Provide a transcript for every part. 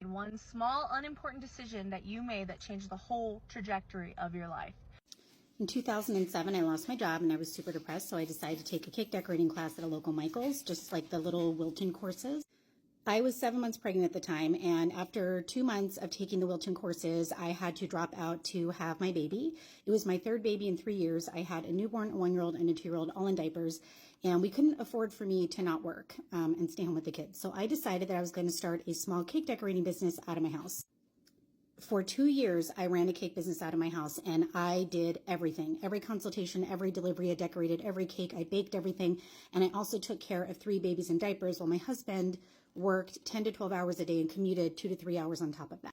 One small, unimportant decision that you made that changed the whole trajectory of your life. In 2007, I lost my job and I was super depressed, so I decided to take a cake decorating class at a local Michael's, just like the little Wilton courses. I was 7 months pregnant at the time, and after 2 months of taking the Wilton courses, I had to drop out to have my baby. It was my third baby in 3 years. I had a newborn, a 1-year-old, and a 2-year-old all in diapers, and we couldn't afford for me to not work and stay home with the kids. So I decided that I was going to start a small cake decorating business out of my house. For 2 years, I ran a cake business out of my house, and I did everything. Every consultation, every delivery, I decorated every cake, I baked everything, and I also took care of 3 babies in diapers while my husband worked 10 to 12 hours a day and commuted 2 to 3 hours on top of that.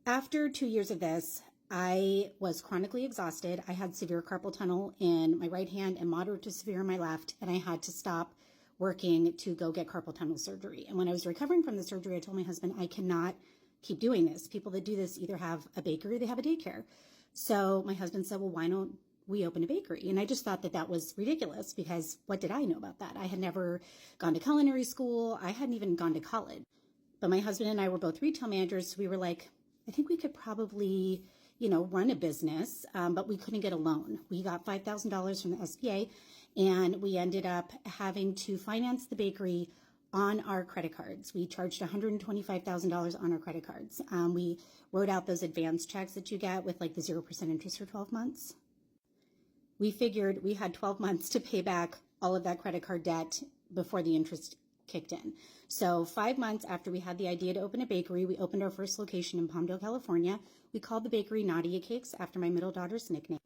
After 2 years of this, I was chronically exhausted. I had severe carpal tunnel in my right hand and moderate to severe in my left, and I had to stop working to go get carpal tunnel surgery. And when I was recovering from the surgery, I told my husband, I cannot keep doing this. People that do this either have a bakery or they have a daycare. So my husband said, well, why don't we open a bakery? And I just thought that that was ridiculous, because what did I know about that? I had never gone to culinary school. I hadn't even gone to college. But my husband and I were both retail managers. So we were like, I think we could probably, run a business, but we couldn't get a loan. We got $5,000 from the SBA, and we ended up having to finance the bakery on our credit cards. We charged $125,000 on our credit cards. We wrote out those advance checks that you get with like the 0% interest for 12 months. We figured we had 12 months to pay back all of that credit card debt before the interest kicked in. So 5 months after we had the idea to open a bakery, we opened our first location in Palmdale, California. We called the bakery NadiaCakes after my middle daughter's nickname.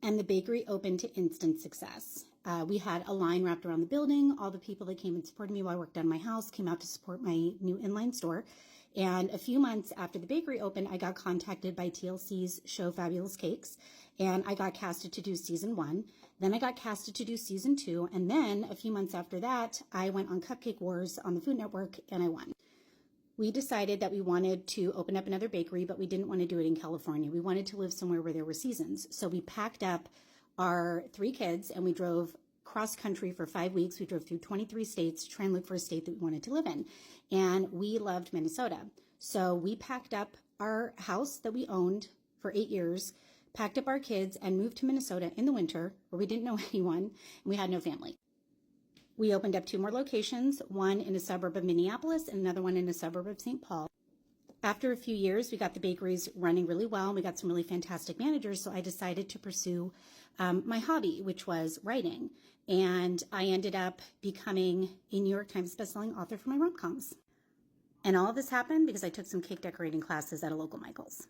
And the bakery opened to instant success. We had a line wrapped around the building. All the people that came and supported me while I worked on my house came out to support my new inline store. And a few months after the bakery opened, I got contacted by TLC's show Fabulous Cakes, and I got casted to do season 1. Then I got casted to do season 2. And then a few months after that, I went on Cupcake Wars on the Food Network, and I won. We decided that we wanted to open up another bakery, but we didn't want to do it in California. We wanted to live somewhere where there were seasons. So we packed up our 3 kids and we drove cross country for 5 weeks. We drove through 23 states to try and look for a state that we wanted to live in. And we loved Minnesota. So we packed up our house that we owned for 8 years, packed up our kids, and moved to Minnesota in the winter where we didn't know anyone and we had no family. We opened up 2 more locations, one in a suburb of Minneapolis and another one in a suburb of St. Paul. After a few years, we got the bakeries running really well. We got some really fantastic managers, so I decided to pursue my hobby, which was writing. And I ended up becoming a New York Times bestselling author for my rom-coms. And all of this happened because I took some cake decorating classes at a local Michael's.